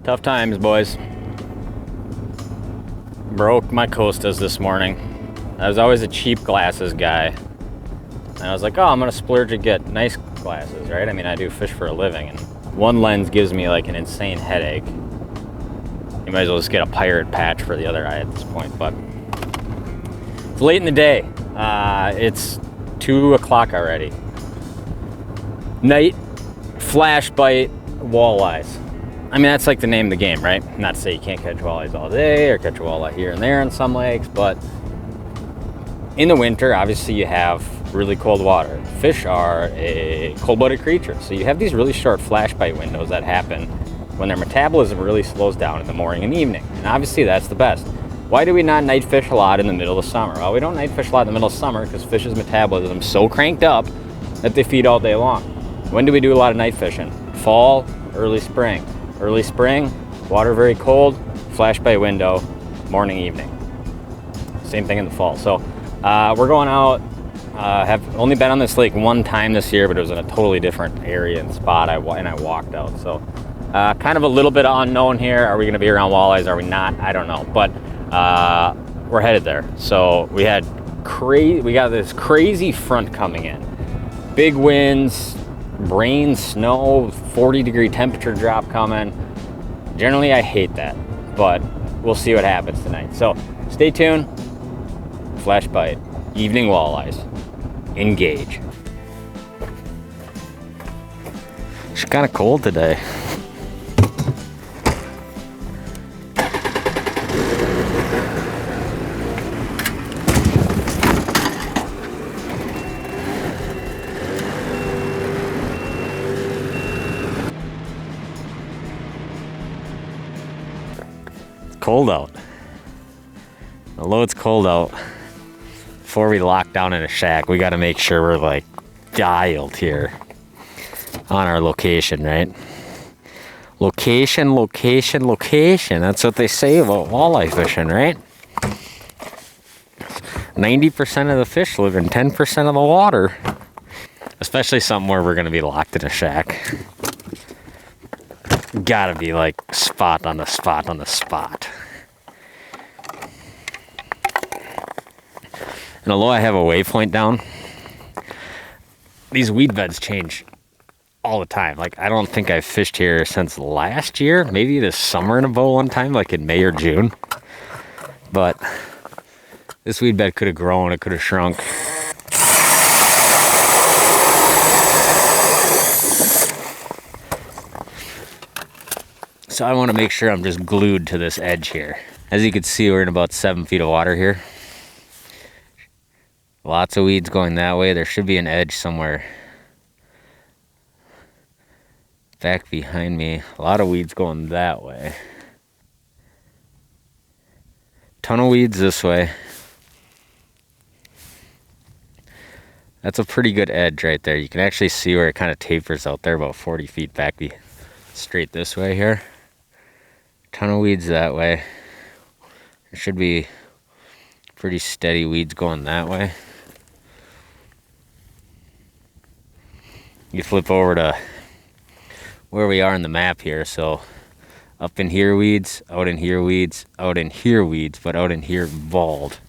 Tough times, boys. Broke my Costas this morning. I was always a cheap glasses guy. And I was like, oh, I'm gonna splurge and get nice glasses, right? I mean, I do fish for a living, and one lens gives me like an insane headache. You might as well just get a pirate patch for the other eye at this point, but it's late in the day. It's 2 o'clock already. Night, flash bite, walleyes. I mean, that's like the name of the game, right? Not to say you can't catch walleyes all day or catch a walleye here and there in some lakes, but in the winter, obviously you have really cold water. Fish are a cold-blooded creature, so you have these really short flash bite windows that happen when their metabolism really slows down in the morning and evening, and obviously that's the best. Why do we not night fish a lot in the middle of summer? Well, we don't night fish a lot in the middle of summer because fish's metabolism is so cranked up that they feed all day long. When do we do a lot of night fishing? Fall, early spring. Early spring, water very cold, flash bite window, morning, evening. Same thing in the fall. So we're going out. Have only been on this lake one time this year, but it was in a totally different area and spot. And I walked out. So kind of a little bit unknown here. Are we going to be around walleyes? Are we not? I don't know. But we're headed there. So we got this crazy front coming in. Big winds, rain, snow, 40-degree temperature drop coming. Generally, I hate that, but we'll see what happens tonight. So stay tuned. Flash bite, evening walleyes, engage. It's kind of cold today. Cold out. Although it's cold out, before we lock down in a shack, we got to make sure we're like dialed here on our location, right? Location, location, location. That's what they say about walleye fishing, right? 90% of the fish live in 10% of the water. Especially something where we're going to be locked in a shack. Gotta be like spot on the spot on the spot. And although I have a waypoint down, these weed beds change all the time. Like, I don't think I've fished here since last year, maybe this summer in a boat one time, like in May or June. But this weed bed could have grown, it could have shrunk. So I want to make sure I'm just glued to this edge here. As you can see, we're in about 7 feet of water here. Lots of weeds going that way. There should be an edge somewhere back behind me. A lot of weeds going that way. Ton of weeds this way. That's a pretty good edge right there. You can actually see where it kind of tapers out there about 40 feet back straight this way here. Ton of weeds that way. There should be pretty steady weeds going that way. You flip over to where we are in the map here. So up in here weeds, out in here weeds, out in here weeds, but out in here bald,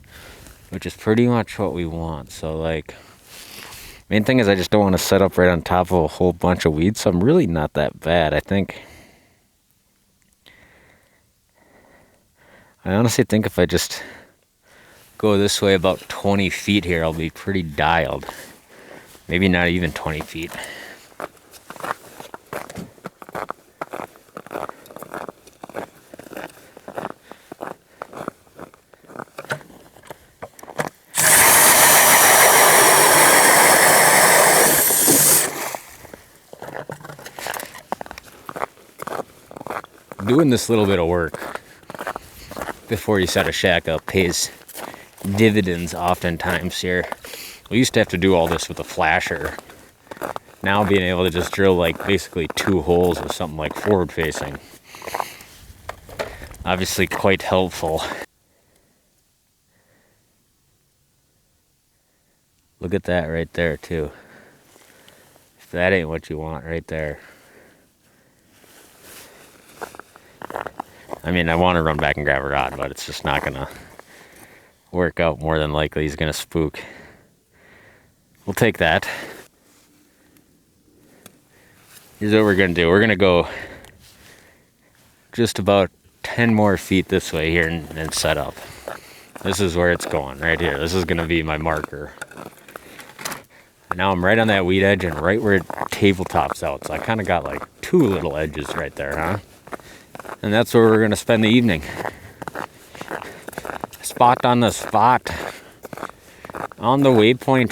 which is pretty much what we want. So like, main thing is I just don't want to set up right on top of a whole bunch of weeds. So I'm really not that bad. I honestly think if I just go this way about 20 feet here, I'll be pretty dialed. Maybe not even 20 feet. Doing this little bit of work before you set a shack up pays dividends oftentimes here. We used to have to do all this with a flasher. Now being able to just drill like basically 2 holes or something like forward facing. Obviously quite helpful. Look at that right there too. If that ain't what you want right there. I mean, I want to run back and grab a rod, but it's just not gonna work out. More than likely, he's gonna spook. We'll take that. Here's what we're gonna do. We're gonna go just about 10 more feet this way here and set up. This is where it's going, right here. This is gonna be my marker. And now I'm right on that weed edge and right where it tabletops out. So I kind of got like 2 little edges right there, huh? And that's where we're gonna spend the evening. Spot on the spot. On the waypoint.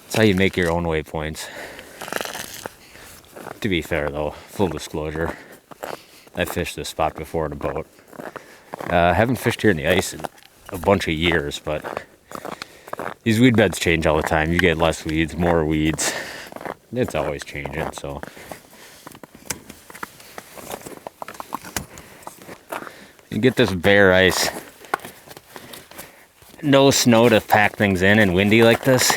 That's how you make your own waypoints. To be fair though, full disclosure, I fished this spot before in a boat. I haven't fished here in the ice in a bunch of years, but these weed beds change all the time. You get less weeds, more weeds. It's always changing, so. You get this bare ice. No snow to pack things in and windy like this.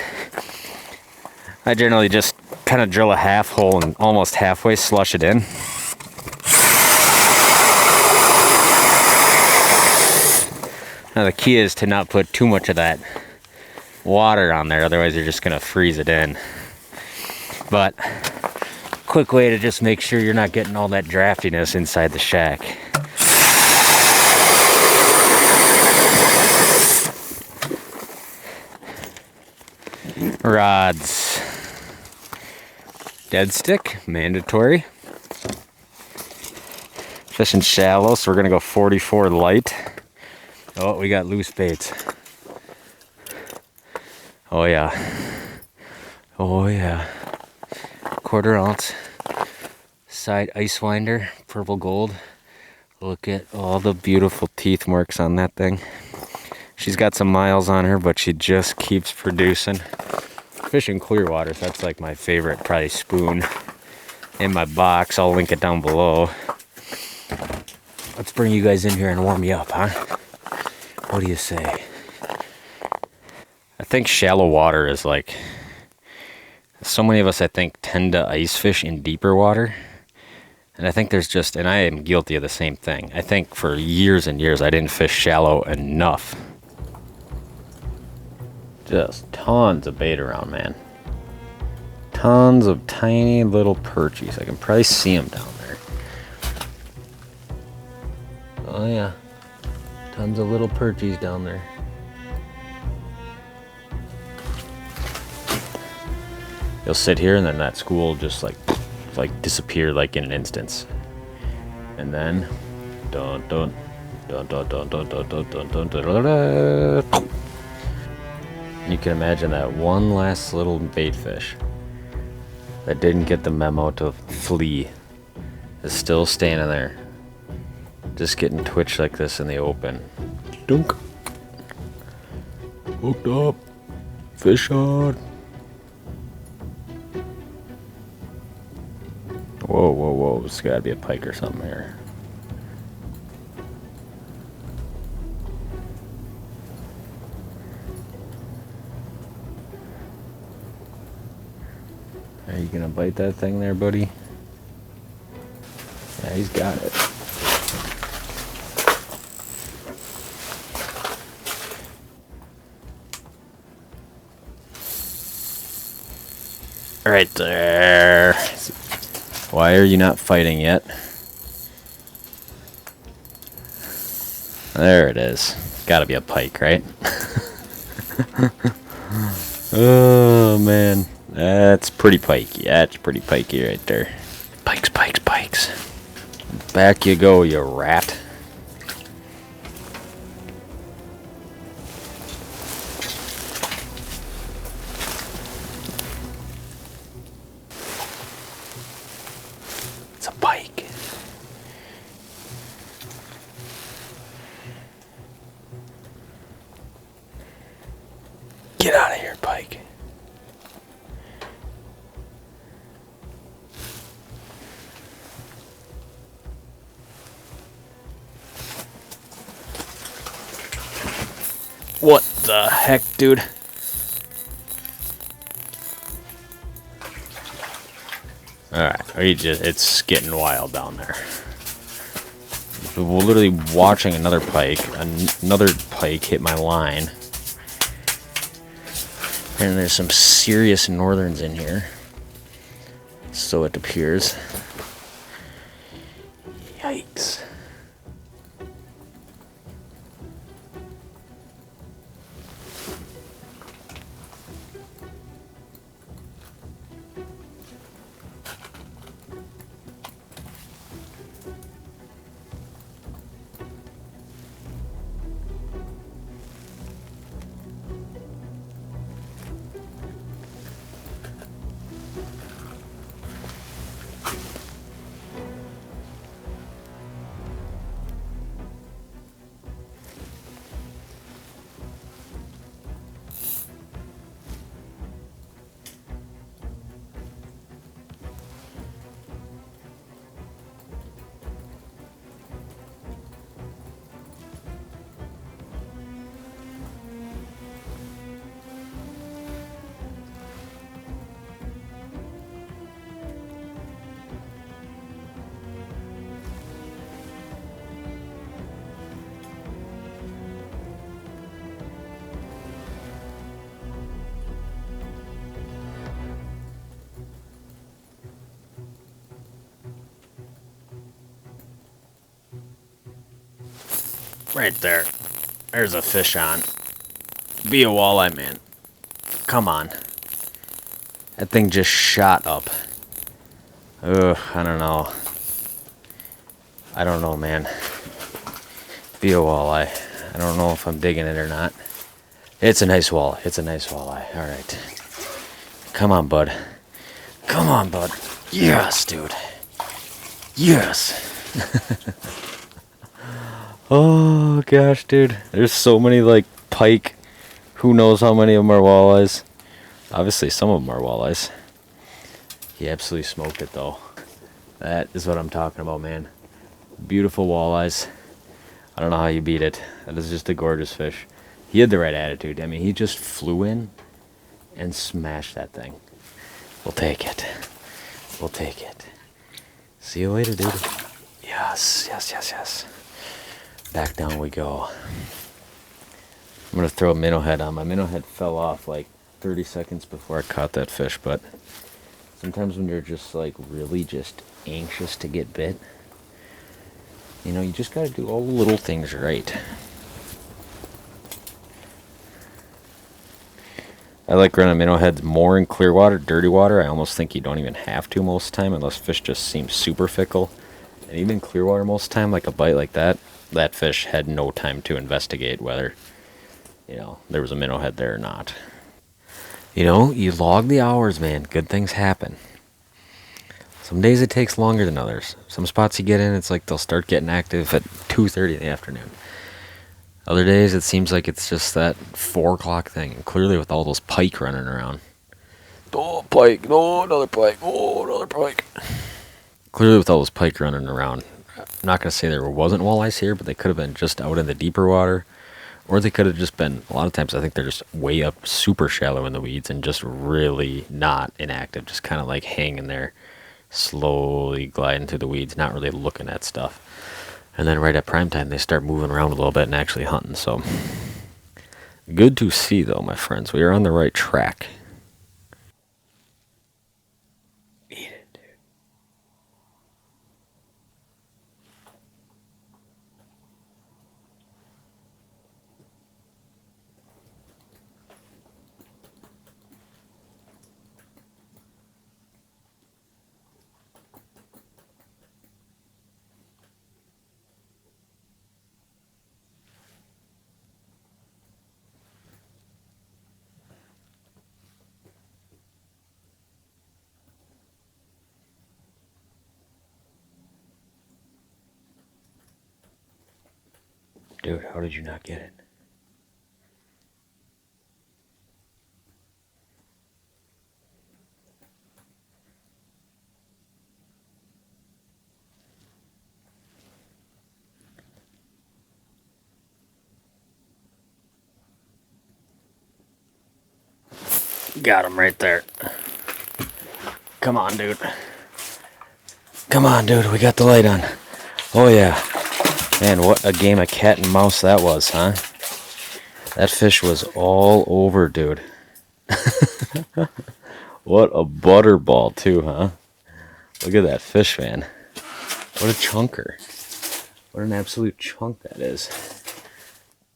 I generally just kind of drill a half hole and almost halfway slush it in. Now the key is to not put too much of that water on there, otherwise you're just gonna freeze it in. But quick way to just make sure you're not getting all that draftiness inside the shack. Rods. Dead stick, mandatory. Fishing shallow, so we're gonna go 44 light. Oh, we got loose baits. Oh yeah. Oh yeah. 1/4 ounce. Side ice winder, purple gold. Look at all the beautiful teeth marks on that thing. She's got some miles on her, but she just keeps producing. Fishing clear water, so that's like my favorite probably spoon in my box. I'll link it down below. Let's bring you guys in here and warm you up, huh? What do you say? I think shallow water is like, so many of us I think tend to ice fish in deeper water. And I think there's just, and I am guilty of the same thing. I think for years and years I didn't fish shallow enough. Just tons of bait around, man. Tons of tiny little perchies. I can probably see them down there. Oh yeah. Tons of little perchies down there. You'll sit here and then that school just like disappear like in an instance. And then dun dun dun dun dun dun dun dun dun dun dun dun. You can imagine that one last little bait fish that didn't get the memo to flee is still standing there, just getting twitched like this in the open. Dunk. Hooked up. Fish on. Whoa, whoa, whoa. It's gotta be a pike or something here. Are you gonna bite that thing there, buddy? Yeah, he's got it. Right there. Why are you not fighting yet? There it is. Gotta be a pike, right? Oh, man. That's pretty pikey. That's pretty pikey right there. Pikes, pikes, pikes. Back you go, you rat. It's a pike. Get out of here, pike. What the heck, dude? Alright, it's getting wild down there. We're literally watching another pike hit my line. And there's some serious northerns in here. So it appears. Yikes. Right there. There's a fish on. Be a walleye, man. Come on. That thing just shot up. Ugh, I don't know. I don't know, man. Be a walleye. I don't know if I'm digging it or not. It's a nice walleye. It's a nice walleye. Alright. Come on, bud. Come on, bud. Yes, dude. Yes. Oh, gosh, dude. There's so many, like, pike. Who knows how many of them are walleyes. Obviously, some of them are walleyes. He absolutely smoked it, though. That is what I'm talking about, man. Beautiful walleyes. I don't know how you beat it. That is just a gorgeous fish. He had the right attitude. I mean, he just flew in and smashed that thing. We'll take it. We'll take it. See you later, dude. Yes, yes, yes, yes. Back down we go. I'm going to throw a minnow head on. My minnow head fell off like 30 seconds before I caught that fish, but sometimes when you're just like really just anxious to get bit, you know, you just got to do all the little things right. I like running minnow heads more in clear water, dirty water. I almost think you don't even have to most of the time unless fish just seem super fickle. And even clear water most of the time, like a bite like that, that fish had no time to investigate whether, you know, there was a minnow head there or not. You know, you log the hours, man. Good things happen. Some days it takes longer than others. Some spots you get in, it's like they'll start getting active at 2:30 in the afternoon. Other days it seems like it's just that 4 o'clock thing. And clearly with all those pike running around. Oh, pike. No, another pike. Oh, another pike. Clearly with all those pike running around. I'm not going to say there wasn't walleyes here, but they could have been just out in the deeper water. Or they could have just been, a lot of times I think they're just way up super shallow in the weeds and just really not inactive. Just kind of like hanging there, slowly gliding through the weeds, not really looking at stuff. And then right at prime time, they start moving around a little bit and actually hunting. So, good to see, though, my friends. We are on the right track. Eat it, dude. Dude, how did you not get it? Got him right there. Come on, dude. Come on, dude. We got the light on. Oh, yeah. Man, what a game of cat and mouse that was, huh? That fish was all over, dude. What a butterball, too, huh? Look at that fish, man. What a chunker. What an absolute chunk that is.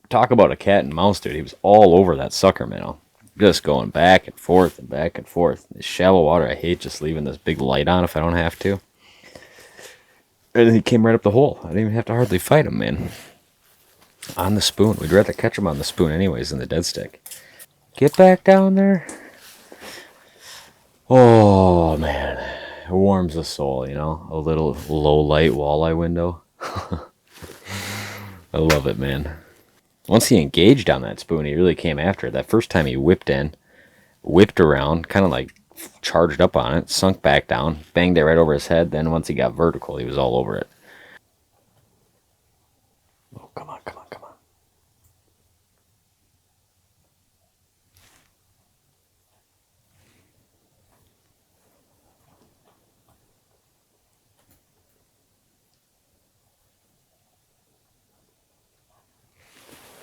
Talk about a cat and mouse, dude. He was all over that sucker minnow. Just going back and forth and back and forth. This shallow water, I hate just leaving this big light on if I don't have to. And he came right up the hole. I didn't even have to hardly fight him, man. On the spoon. We'd rather catch him on the spoon anyways than the dead stick. Get back down there. Oh, man. It warms the soul, you know? A little low light walleye window. I love it, man. Once he engaged on that spoon, he really came after it. That first time he whipped in, whipped around, kind of like charged up on it, sunk back down, banged it right over his head. Then once he got vertical, he was all over it. Oh, come on, come on, come on.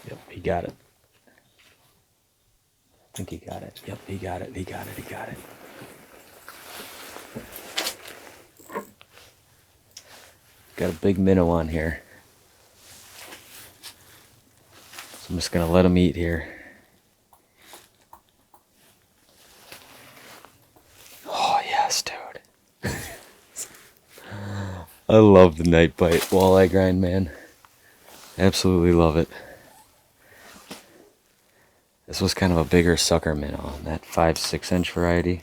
Yep, he got it. I think he got it. Yep, he got it. He got it. He got it. Got a big minnow on here. So I'm just going to let him eat here. Oh, yes, dude. I love the night bite walleye grind, man. Absolutely love it. This was kind of a bigger sucker minnow, that 5-6 inch variety.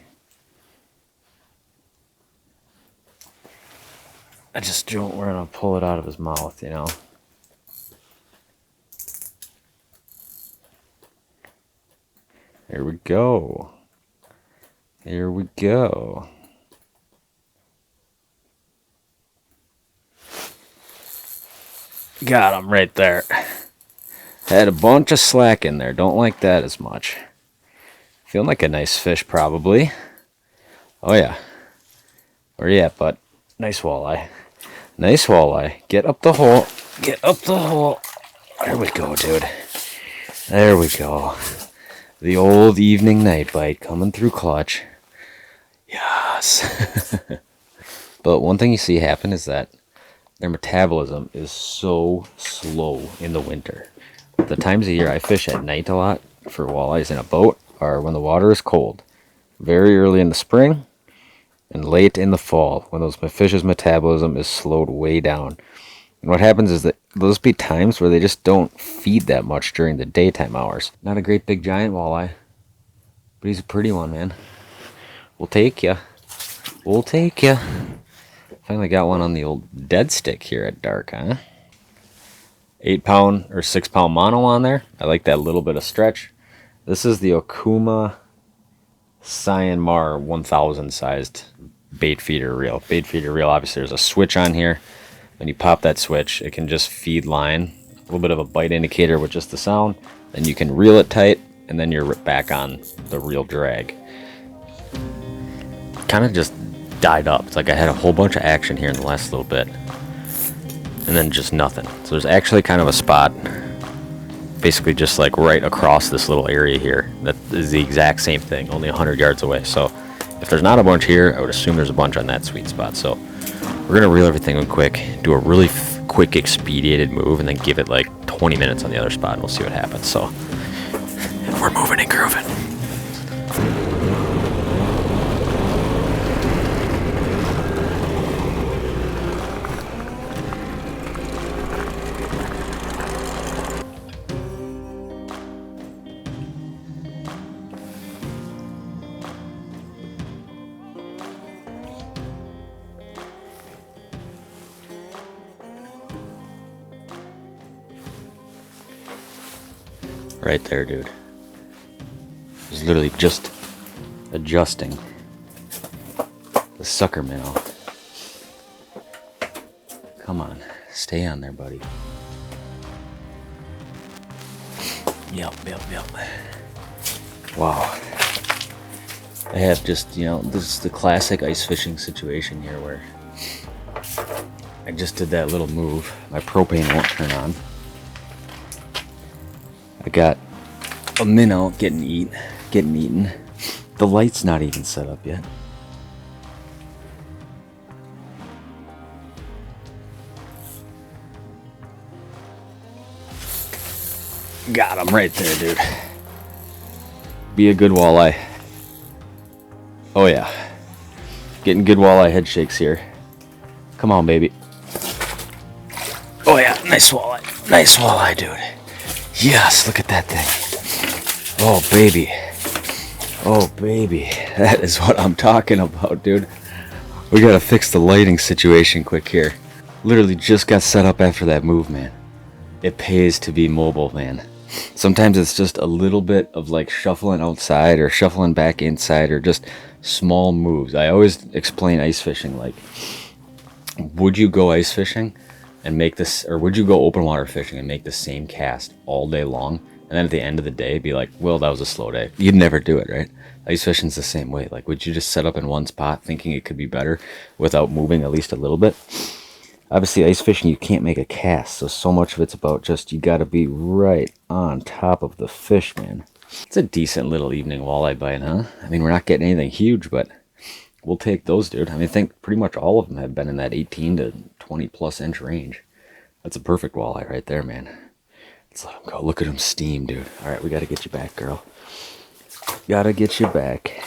I just don't want to pull it out of his mouth, you know. Here we go. Here we go. Got him right there. Had a bunch of slack in there. Don't like that as much. Feeling like a nice fish, probably. Oh, yeah. Where you at, bud? Nice walleye. Nice walleye. Get up the hole. Get up the hole. There we go, dude. There we go. The old evening night bite coming through clutch. Yes. But one thing you see happen is that their metabolism is so slow in the winter. The times of year I fish at night a lot for walleyes in a boat are when the water is cold. Very early in the spring and late in the fall when those fish's metabolism is slowed way down. And what happens is that those be times where they just don't feed that much during the daytime hours. Not a great big giant walleye, but he's a pretty one, man. We'll take ya. We'll take ya. Finally got one on the old dead stick here at dark, huh? 8-pound or 6-pound mono on there. I like that little bit of stretch. This is the Okuma Cyanmar 1000 sized bait feeder reel. Bait feeder reel, obviously there's a switch on here. When you pop that switch, it can just feed line. A little bit of a bite indicator with just the sound. Then you can reel it tight, and then you're back on the reel drag. Kind of just died up. It's like I had a whole bunch of action here in the last little bit. And then just nothing. So there's actually kind of a spot, basically just like right across this little area here, that is the exact same thing, only 100 yards away. So if there's not a bunch here, I would assume there's a bunch on that sweet spot. So we're going to reel everything in quick, do a really quick expedited move, and then give it like 20 minutes on the other spot, and we'll see what happens. So we're moving and grooving. Right there, dude. He's literally just adjusting the sucker minnow. Come on, stay on there, buddy. Yep. Wow. I have just, this is the classic ice fishing situation here where I just did that little move. My propane won't turn on. I got a minnow getting eaten. The light's not even set up yet. Got him right there, dude. Be a good walleye. Oh yeah. Getting good walleye head shakes here. Come on, baby. Oh yeah, nice walleye. Nice walleye, dude. Yes, look at that thing. Oh, baby. Oh, baby. That is what I'm talking about, dude. We gotta fix the lighting situation quick here. Literally just got set up after that move, man. It pays to be mobile, man. Sometimes it's just a little bit of like shuffling outside or shuffling back inside or just small moves. I always explain ice fishing like, would you go ice fishing and make this, or would you go open water fishing and make the same cast all day long? And then at the end of the day, be like, well, that was a slow day. You'd never do it, right? Ice fishing's the same way. Like, would you just set up in one spot thinking it could be better without moving at least a little bit? Obviously, ice fishing, you can't make a cast, so much of it's about just, you gotta be right on top of the fish, man. It's a decent little evening walleye bite, huh? I mean, we're not getting anything huge, but we'll take those, dude. I mean, I think pretty much all of them have been in that 18 to 20 plus inch range. That's a perfect walleye right there, man. Let's let him go. Look at him steam, dude. All right, we gotta get you back, girl. Gotta get you back.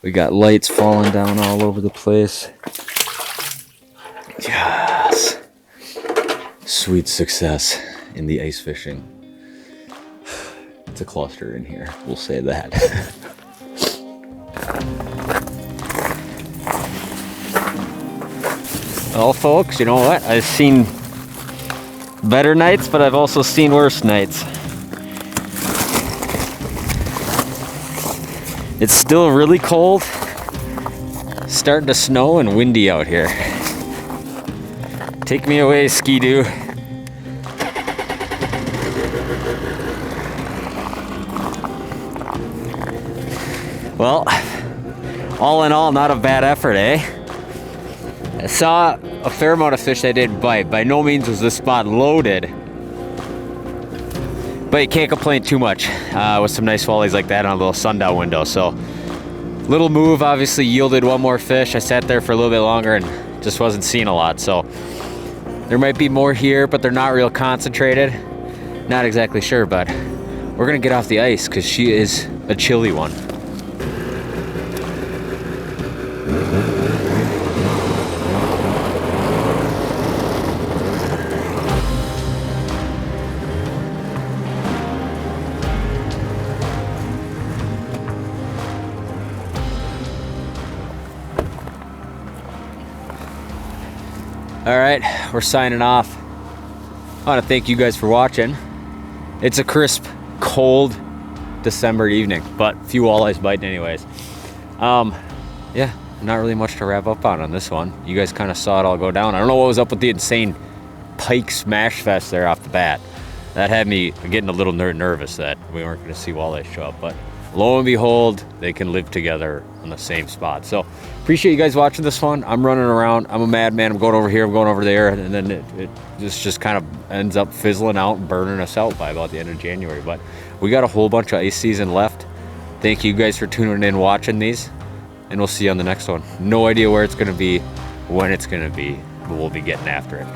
We got lights falling down all over the place. Yes. Sweet success in the ice fishing. It's a cluster in here, we'll say that. Well, folks, you know what? I've seen better nights, but I've also seen worse nights. It's still really cold. Starting to snow and windy out here. Take me away, Ski-Doo. Well, all in all, not a bad effort, eh? I saw a fair amount of fish that didn't bite. By no means was this spot loaded. But you can't complain too much with some nice walleyes like that on a little sundown window. So, little move obviously yielded one more fish. I sat there for a little bit longer and just wasn't seeing a lot. So, there might be more here, but they're not real concentrated. Not exactly sure, but we're gonna get off the ice because she is a chilly one. All right, we're signing off. I want to thank you guys for watching. It's a crisp, cold December evening, but few walleyes biting anyways. Yeah, not really much to wrap up on this one. You guys kind of saw it all go down. I don't know what was up with the insane pike smash fest there off the bat. That had me getting a little nervous that we weren't going to see walleyes show up, but lo and behold, they can live together on the same spot. So appreciate you guys watching this one. I'm running around. I'm a madman. I'm going over here. I'm going over there. And then it just kind of ends up fizzling out and burning us out by about the end of January. But we got a whole bunch of ice season left. Thank you guys for tuning in, watching these. And we'll see you on the next one. No idea where it's going to be, when it's going to be, but we'll be getting after it.